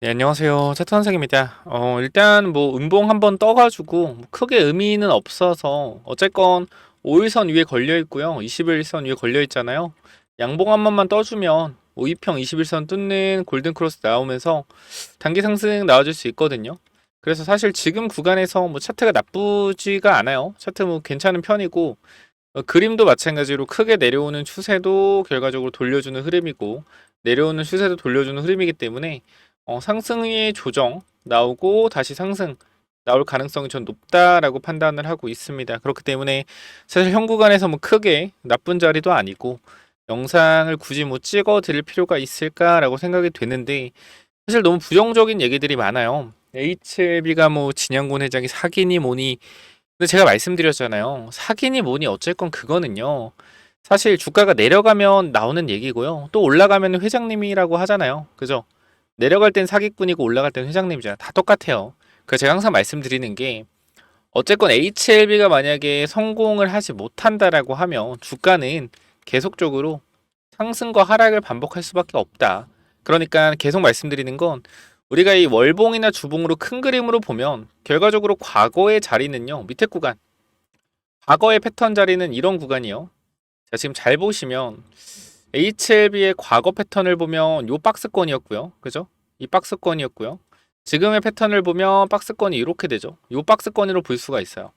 네, 안녕하세요. 차트 선생입니다. 일단 뭐 음봉 한번 떠가지고 뭐 크게 의미는 없어서 어쨌건 5일선 위에 걸려 있고요. 21일선 위에 걸려 있잖아요. 양봉 한 번만 떠주면 5위평 21선 뚫는 골든 크로스 나오면서 단기 상승 나와줄 수 있거든요. 그래서 사실 지금 구간에서 뭐 차트가 나쁘지가 않아요. 차트 뭐 괜찮은 편이고 그림도 마찬가지로 크게 내려오는 추세도 결과적으로 돌려주는 흐름이고 내려오는 추세도 돌려주는 흐름이기 때문에 상승의 조정 나오고 다시 상승 나올 가능성이 전 높다라고 판단을 하고 있습니다. 그렇기 때문에 사실 현 구간에서 뭐 크게 나쁜 자리도 아니고 영상을 굳이 뭐 찍어 드릴 필요가 있을까라고 생각이 되는데 사실 너무 부정적인 얘기들이 많아요. HLB가 뭐 진양곤 회장이 사기니 뭐니, 근데 제가 말씀드렸잖아요. 사기니 뭐니 어쨌건 그거는요. 사실 주가가 내려가면 나오는 얘기고요. 또 올라가면 회장님이라고 하잖아요. 그죠? 내려갈 땐 사기꾼이고 올라갈 땐 회장님이잖아. 다 똑같아요. 그래서 제가 항상 말씀드리는 게 어쨌건 HLB가 만약에 성공을 하지 못한다라고 하면 주가는 계속적으로 상승과 하락을 반복할 수밖에 없다. 그러니까 계속 말씀드리는 건 우리가 이 월봉이나 주봉으로 큰 그림으로 보면 결과적으로 과거의 자리는요. 밑에 구간. 과거의 패턴 자리는 이런 구간이요. 자, 지금 잘 보시면 HLB의 과거 패턴을 보면 요 박스권이었고요. 그죠? 이 박스권이었고요. 지금의 패턴을 보면 박스권이 이렇게 되죠. 요 박스권으로 볼 수가 있어요.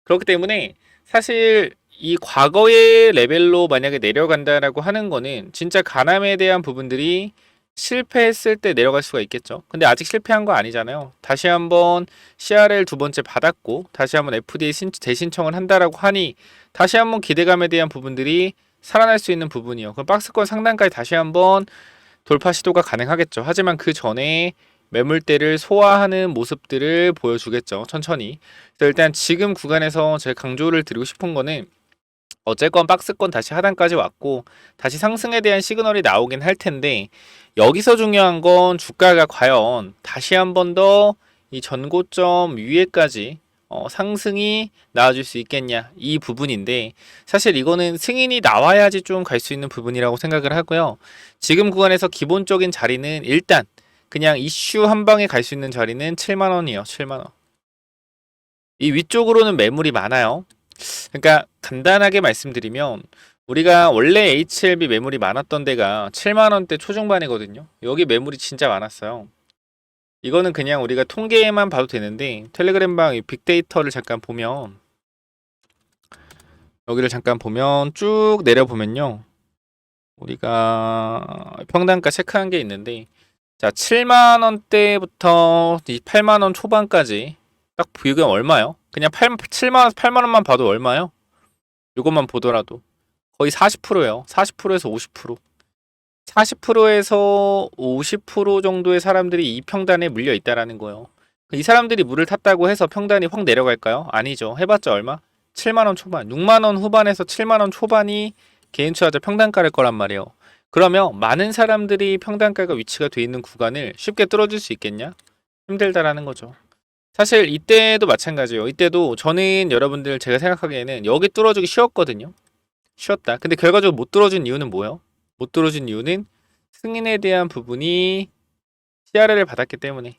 그렇기 때문에 사실 이 과거의 레벨로 만약에 내려간다라고 하는 거는 진짜 가남에 대한 부분들이 실패했을 때 내려갈 수가 있겠죠. 근데 아직 실패한 거 아니잖아요. 다시 한번 CRL 두 번째 받았고 다시 한번 FDA 재신청을 한다라고 하니 다시 한번 기대감에 대한 부분들이 살아날 수 있는 부분이요. 그럼 박스권 상단까지 다시 한번 돌파 시도가 가능하겠죠. 하지만 그 전에 매물대를 소화하는 모습들을 보여주겠죠. 천천히. 그래서 일단 지금 구간에서 제가 강조를 드리고 싶은 거는 어쨌건 박스권 다시 하단까지 왔고 다시 상승에 대한 시그널이 나오긴 할 텐데 여기서 중요한 건 주가가 과연 다시 한번 더 이 전고점 위에까지 상승이 나와줄 수 있겠냐 이 부분인데 사실 이거는 승인이 나와야지 좀 갈 수 있는 부분이라고 생각을 하고요. 지금 구간에서 기본적인 자리는 일단 그냥 이슈 한 방에 갈 수 있는 자리는 7만 원이에요. 7만 원. 이 위쪽으로는 매물이 많아요. 그러니까 간단하게 말씀드리면 우리가 원래 HLB 매물이 많았던 데가 7만 원대 초중반이거든요. 여기 매물이 진짜 많았어요. 이거는 그냥 우리가 통계만 봐도 되는데 텔레그램방 빅데이터를 잠깐 보면 여기를 잠깐 보면 쭉 내려 보면요. 우리가 평단가 체크한 게 있는데 자, 7만 원대부터 8만 원 초반까지 딱 비교가 얼마요? 그냥 7만 원, 8만 원만 봐도 얼마요? 이것만 보더라도 거의 40%예요. 40%에서 50%. 40%에서 50% 정도의 사람들이 이 평단에 물려 있다라는 거예요. 이 사람들이 물을 탔다고 해서 평단이 확 내려갈까요? 아니죠. 해봤자 얼마? 7만 원 초반, 6만 원 후반에서 7만 원 초반이 개인 투자자 평단가일 거란 말이에요. 그러면 많은 사람들이 평단가가 위치가 돼 있는 구간을 쉽게 뚫어줄 수 있겠냐? 힘들다라는 거죠. 사실 이때도 마찬가지예요. 이때도 저는 여러분들 제가 생각하기에는 여기 뚫어주기 쉬웠거든요. 쉬웠다. 근데 결과적으로 못 뚫어준 이유는 뭐예요? 못 뚫어준 이유는 승인에 대한 부분이 CRL을 받았기 때문에.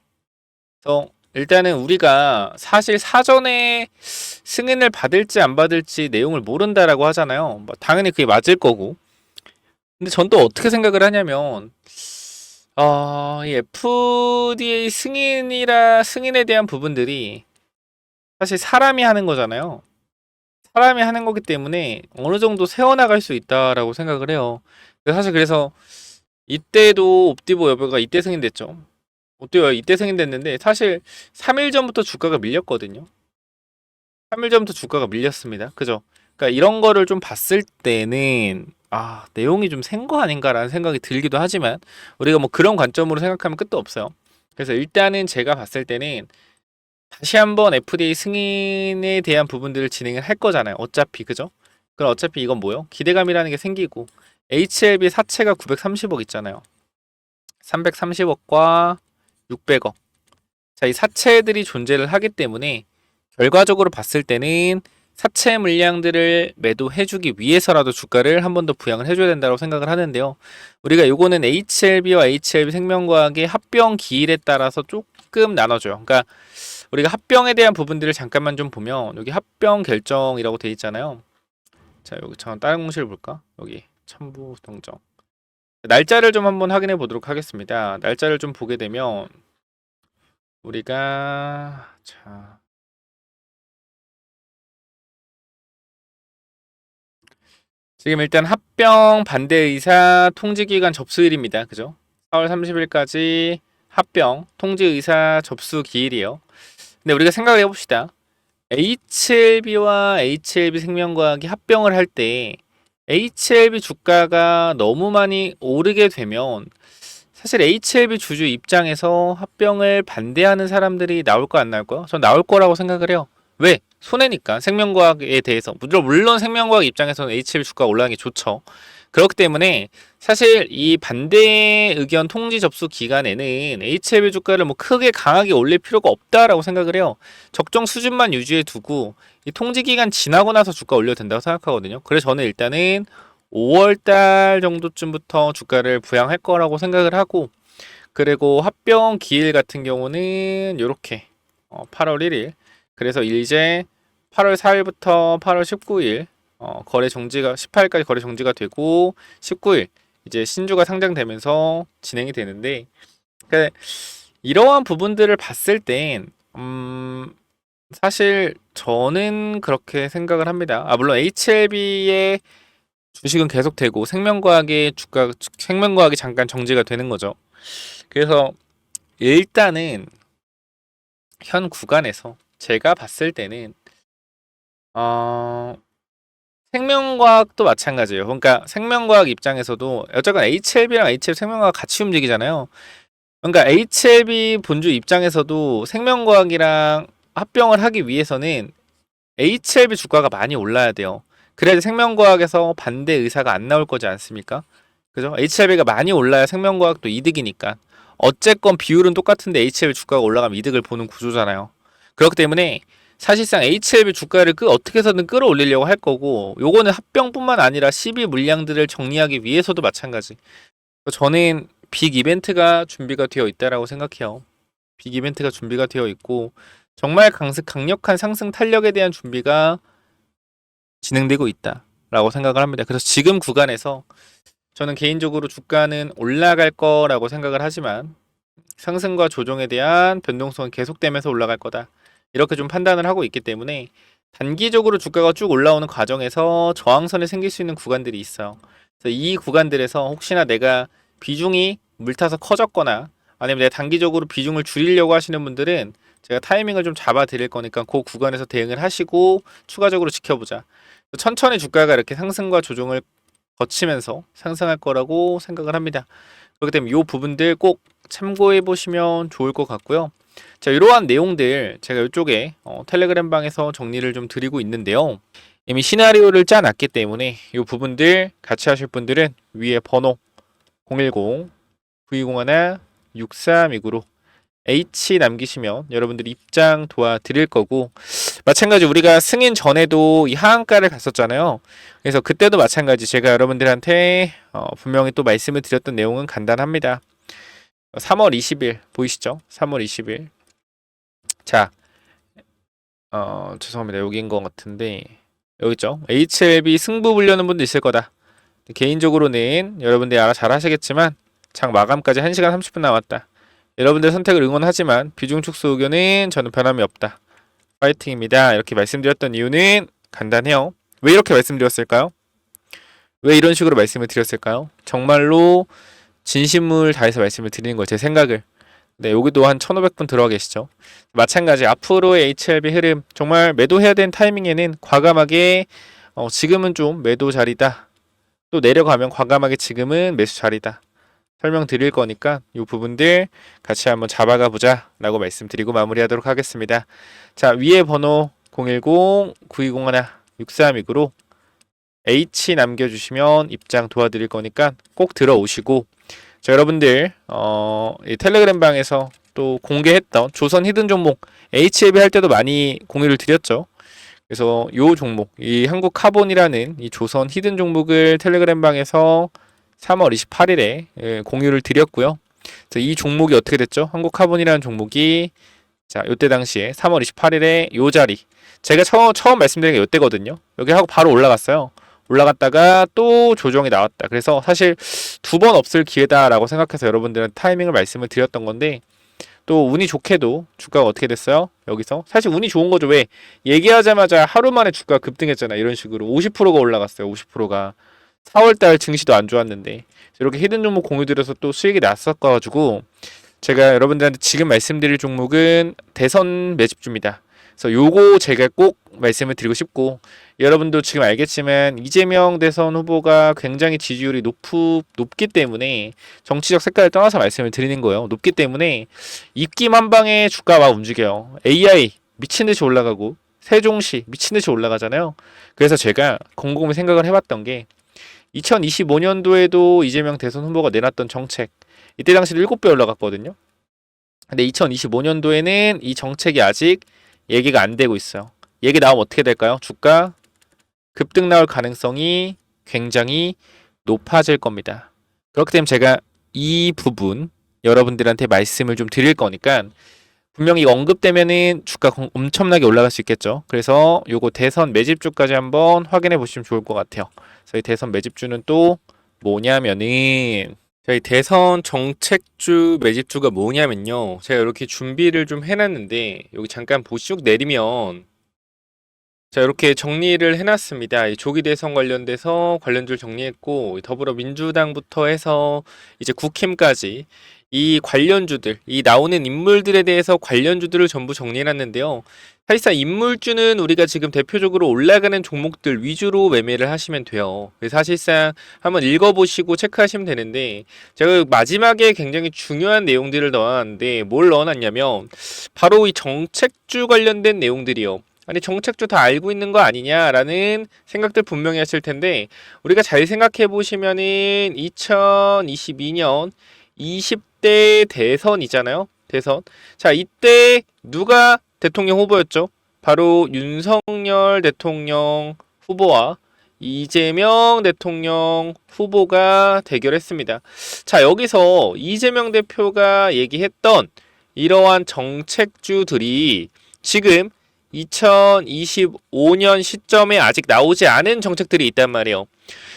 그래서 일단은 우리가 사실 사전에 승인을 받을지 안 받을지 내용을 모른다라고 하잖아요. 뭐 당연히 그게 맞을 거고. 근데 전 또 어떻게 생각을 하냐면, 이 FDA 승인에 대한 부분들이 사실 사람이 하는 거잖아요. 사람이 하는 거기 때문에 어느 정도 세워나갈 수 있다라고 생각을 해요. 사실 그래서 이때도 옵티보 여배가 이때 승인됐죠. 옵티보가 이때 승인됐는데 사실 3일 전부터 주가가 밀렸거든요. 3일 전부터 주가가 밀렸습니다. 그죠? 그러니까 이런 거를 좀 봤을 때는 내용이 좀 센 거 아닌가라는 생각이 들기도 하지만 우리가 뭐 그런 관점으로 생각하면 끝도 없어요. 그래서 일단은 제가 봤을 때는 다시 한번 FDA 승인에 대한 부분들을 진행을 할 거잖아요. 어차피 그죠? 그럼 어차피 이건 뭐요? 기대감이라는 게 생기고 HLB 사채가 930억 있잖아요. 330억과 600억. 자, 이 사채들이 존재를 하기 때문에 결과적으로 봤을 때는 사채 물량들을 매도해주기 위해서라도 주가를 한 번 더 부양을 해줘야 된다고 생각을 하는데요. 우리가 요거는 HLB와 HLB 생명과학의 합병 기일에 따라서 조금 나눠줘요. 그러니까 우리가 합병에 대한 부분들을 잠깐만 좀 보면 여기 합병 결정이라고 돼 있잖아요. 자, 여기 잠깐 다른 공식을 볼까? 여기 첨부 동정. 날짜를 좀 한번 확인해 보도록 하겠습니다. 날짜를 좀 보게 되면 우리가 지금 일단 합병 반대 의사 통지 기간 접수일입니다. 그죠? 4월 30일까지 합병 통지 의사 접수 기일이에요. 근데 우리가 생각을 해봅시다. HLB와 HLB 생명과학이 합병을 할 때 HLB 주가가 너무 많이 오르게 되면 사실 HLB 주주 입장에서 합병을 반대하는 사람들이 나올 거 안 나올까요? 전 나올 거라고 생각을 해요. 왜? 손해니까. 생명과학에 대해서. 물론 생명과학 입장에서는 HLB 주가가 올라가는 게 좋죠. 그렇기 때문에 사실 이 반대 의견 통지 접수 기간에는 HLB 주가를 뭐 크게 강하게 올릴 필요가 없다라고 생각을 해요. 적정 수준만 유지해 두고 이 통지 기간 지나고 나서 주가 올려도 된다고 생각하거든요. 그래서 저는 일단은 5월달 정도쯤부터 주가를 부양할 거라고 생각을 하고, 그리고 합병 기일 같은 경우는 이렇게 8월 1일, 그래서 이제 8월 4일부터 8월 19일 거래 정지가 18일까지 거래 정지가 되고 19일 이제 신주가 상장되면서 진행이 되는데, 그러니까 이러한 부분들을 봤을 땐 사실 저는 그렇게 생각을 합니다. 물론 HLB의 주식은 계속되고 생명과학이 잠깐 정지가 되는 거죠. 그래서 일단은 현 구간에서 제가 봤을 때는 생명과학도 마찬가지예요. 그러니까 생명과학 입장에서도 어쨌건 HLB랑 HLB 생명과학 같이 움직이잖아요. 그러니까 HLB 본주 입장에서도 생명과학이랑 합병을 하기 위해서는 HLB 주가가 많이 올라야 돼요. 그래야지 생명과학에서 반대 의사가 안 나올 거지 않습니까? 그죠? HLB가 많이 올라야 생명과학도 이득이니까. 어쨌건 비율은 똑같은데 HLB 주가가 올라가면 이득을 보는 구조잖아요. 그렇기 때문에 사실상 HLB 주가를 어떻게 해서든 끌어올리려고 할 거고, 요거는 합병뿐만 아니라 시비 물량들을 정리하기 위해서도 마찬가지. 저는 빅 이벤트가 준비가 되어 있다라고 생각해요. 빅 이벤트가 준비가 되어 있고 정말 강력한 상승 탄력에 대한 준비가 진행되고 있다라고 생각을 합니다. 그래서 지금 구간에서 저는 개인적으로 주가는 올라갈 거라고 생각을 하지만 상승과 조정에 대한 변동성은 계속되면서 올라갈 거다, 이렇게 좀 판단을 하고 있기 때문에 단기적으로 주가가 쭉 올라오는 과정에서 저항선이 생길 수 있는 구간들이 있어요. 그래서 이 구간들에서 혹시나 내가 비중이 물타서 커졌거나 아니면 내가 단기적으로 비중을 줄이려고 하시는 분들은 제가 타이밍을 좀 잡아 드릴 거니까 그 구간에서 대응을 하시고 추가적으로 지켜보자. 천천히 주가가 이렇게 상승과 조정을 거치면서 상승할 거라고 생각을 합니다. 그렇기 때문에 이 부분들 꼭 참고해 보시면 좋을 것 같고요. 자, 이러한 내용들 제가 이쪽에 텔레그램 방에서 정리를 좀 드리고 있는데요. 이미 시나리오를 짜놨기 때문에 이 부분들 같이 하실 분들은 위에 번호 010-9201-6329로 H 남기시면 여러분들이 입장 도와드릴 거고, 마찬가지 우리가 승인 전에도 이 하한가를 갔었잖아요. 그래서 그때도 마찬가지 제가 여러분들한테 분명히 또 말씀을 드렸던 내용은 간단합니다. 3월 20일 보이시죠? 3월 20일. 자, 죄송합니다. 여기인 것 같은데 여기 있죠? HLB 승부 보려는 분도 있을 거다. 개인적으로는 여러분들이 알아 잘 하시겠지만 장 마감까지 1시간 30분 남았다. 여러분들 선택을 응원하지만 비중 축소 의견은 저는 변함이 없다. 파이팅입니다. 이렇게 말씀드렸던 이유는 간단해요. 왜 이렇게 말씀드렸을까요? 왜 이런 식으로 말씀을 드렸을까요? 정말로 진심을 다해서 말씀을 드리는 거예요. 제 생각을. 네, 여기도 한 1,500분 들어와 계시죠. 마찬가지 앞으로의 HLB 흐름, 정말 매도해야 되는 타이밍에는 과감하게 지금은 좀 매도 자리다, 또 내려가면 과감하게 지금은 매수 자리다 설명드릴 거니까 이 부분들 같이 한번 잡아가 보자 라고 말씀드리고 마무리하도록 하겠습니다. 자, 위에 번호 010-9201-6329로 H 남겨주시면 입장 도와드릴 거니까 꼭 들어오시고, 자, 여러분들 이 텔레그램 방에서 또 공개했던 조선 히든 종목 HLB 할 때도 많이 공유를 드렸죠. 그래서 요 종목, 이 한국카본이라는 이 조선 히든 종목을 텔레그램 방에서 3월 28일에 공유를 드렸고요. 그래서 이 종목이 어떻게 됐죠? 한국카본이라는 종목이 자, 요때 당시에 3월 28일에 요 자리. 제가 처음 말씀드린 게 요때거든요. 여기 하고 바로 올라갔어요. 올라갔다가 또 조정이 나왔다. 그래서 사실 두 번 없을 기회다라고 생각해서 여러분들한테 타이밍을 말씀을 드렸던 건데 또 운이 좋게도 주가가 어떻게 됐어요? 여기서 사실 운이 좋은 거죠. 왜? 얘기하자마자 하루 만에 주가가 급등했잖아. 이런 식으로 50%가 올라갔어요. 50%가 4월달 증시도 안 좋았는데 이렇게 히든 종목 공유 드려서 또 수익이 났었가지고 제가 여러분들한테 지금 말씀드릴 종목은 대선 매집주입니다. 그래서 요거 제가 꼭 말씀을 드리고 싶고 여러분도 지금 알겠지만 이재명 대선 후보가 굉장히 지지율이 높기 때문에 정치적 색깔을 떠나서 말씀을 드리는 거예요. 높기 때문에 입김 한 방에 주가가 막 움직여요. AI 미친듯이 올라가고 세종시 미친듯이 올라가잖아요. 그래서 제가 곰곰이 생각을 해봤던 게 2025년도에도 이재명 대선 후보가 내놨던 정책 이때 당시도 7배 올라갔거든요. 근데 2025년도에는 이 정책이 아직 얘기가 안 되고 있어요. 얘기 나오면 어떻게 될까요? 주가 급등 나올 가능성이 굉장히 높아질 겁니다. 그렇기 때문에 제가 이 부분 여러분들한테 말씀을 좀 드릴 거니까 분명히 언급되면은 주가 엄청나게 올라갈 수 있겠죠. 그래서 요거 대선 매집주까지 한번 확인해 보시면 좋을 것 같아요. 저희 대선 매집주는 또 뭐냐면은 저희 대선 정책주 매집주가 뭐냐면요. 제가 이렇게 준비를 좀 해놨는데 여기 잠깐 쭉 내리면 자 이렇게 정리를 해놨습니다. 이 조기 대선 관련돼서 관련주를 정리했고 더불어민주당부터 해서 이제 국힘까지 이 관련주들, 이 나오는 인물들에 대해서 관련주들을 전부 정리해놨는데요. 사실상 인물주는 우리가 지금 대표적으로 올라가는 종목들 위주로 매매를 하시면 돼요. 그래서 사실상 한번 읽어보시고 체크하시면 되는데 제가 마지막에 굉장히 중요한 내용들을 넣어놨는데 뭘 넣어놨냐면 바로 이 정책주 관련된 내용들이요. 아니 정책주 다 알고 있는 거 아니냐라는 생각들 분명히 하실 텐데 우리가 잘 생각해 보시면은 2022년 20대 대선이잖아요. 대선. 자, 이때 누가 대통령 후보였죠? 바로 윤석열 대통령 후보와 이재명 대통령 후보가 대결했습니다. 자, 여기서 이재명 대표가 얘기했던 이러한 정책주들이 지금 2025년 시점에 아직 나오지 않은 정책들이 있단 말이에요.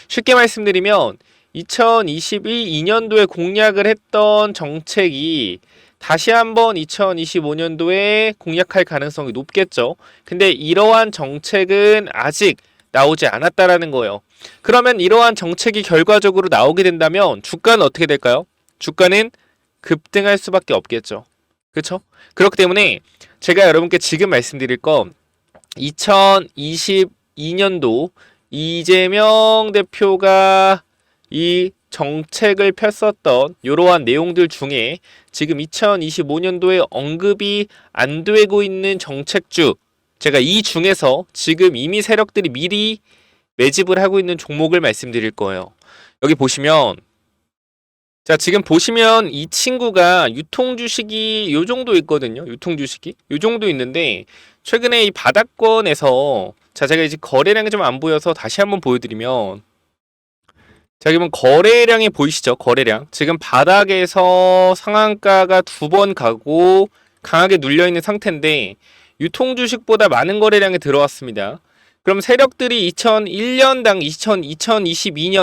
쉽게 말씀드리면 2022년도에 공약을 했던 정책이 다시 한번 2025년도에 공약할 가능성이 높겠죠. 근데 이러한 정책은 아직 나오지 않았다라는 거예요. 그러면 이러한 정책이 결과적으로 나오게 된다면 주가는 어떻게 될까요? 주가는 급등할 수밖에 없겠죠. 그렇죠? 그렇기 때문에 제가 여러분께 지금 말씀드릴 건 2022년도 이재명 대표가 이 정책을 폈었던 이러한 내용들 중에 지금 2025년도에 언급이 안 되고 있는 정책주 제가 이 중에서 지금 이미 세력들이 미리 매집을 하고 있는 종목을 말씀드릴 거예요. 여기 보시면 자 지금 보시면 이 친구가 유통주식이 요 정도 있거든요. 유통주식이 요 정도 있는데 최근에 이 바닥권에서 자 제가 이제 거래량이 좀 안 보여서 다시 한번 보여드리면 자 그러면 거래량이 보이시죠? 거래량 지금 바닥에서 상한가가 2번 가고 강하게 눌려있는 상태인데 유통주식보다 많은 거래량이 들어왔습니다. 그럼 세력들이 2022년,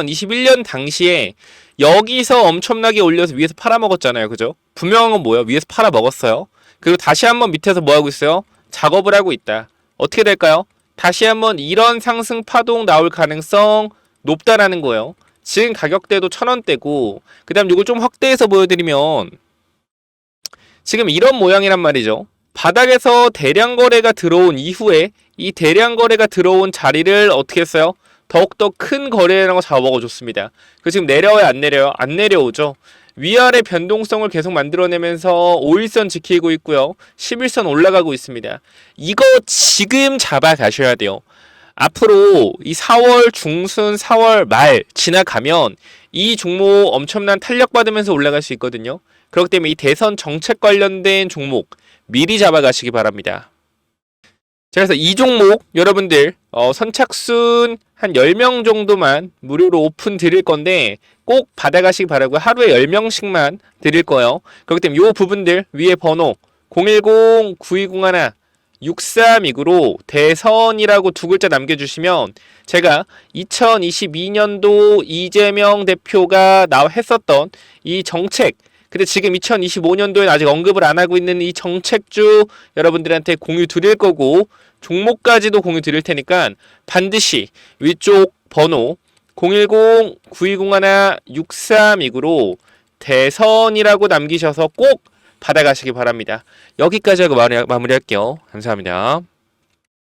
21년 당시에 여기서 엄청나게 올려서 위에서 팔아먹었잖아요. 그죠? 분명한 건 뭐예요? 위에서 팔아먹었어요. 그리고 다시 한번 밑에서 뭐하고 있어요? 작업을 하고 있다. 어떻게 될까요? 다시 한번 이런 상승 파동 나올 가능성 높다라는 거예요. 지금 가격대도 1,000원대고 그 다음 이거 좀 확대해서 보여드리면 지금 이런 모양이란 말이죠. 바닥에서 대량 거래가 들어온 이후에 이 대량 거래가 들어온 자리를 어떻게 했어요? 더욱더 큰 거래량을 잡아먹어줬습니다. 그 지금 내려와요? 안 내려요? 안 내려오죠. 위아래 변동성을 계속 만들어내면서 5일선 지키고 있고요. 11선 올라가고 있습니다. 이거 지금 잡아가셔야 돼요. 앞으로 이 4월 중순 4월 말 지나가면 이 종목 엄청난 탄력받으면서 올라갈 수 있거든요. 그렇기 때문에 이 대선 정책 관련된 종목 미리 잡아가시기 바랍니다. 자, 그래서 이 종목 여러분들 선착순 한 10명 정도만 무료로 오픈 드릴 건데 꼭 받아가시기 바라고요. 하루에 10명씩만 드릴 거예요. 그렇기 때문에 이 부분들 위에 번호 010-9201-6329로 대선이라고 두 글자 남겨주시면 제가 2022년도 이재명 대표가 했었던 이 정책, 근데 지금 2025년도에 아직 언급을 안 하고 있는 이 정책주 여러분들한테 공유 드릴 거고 종목까지도 공유 드릴 테니까 반드시 위쪽 번호 010-9201-6329로 대선이라고 남기셔서 꼭 받아가시기 바랍니다. 여기까지 하고 마무리할게요. 감사합니다.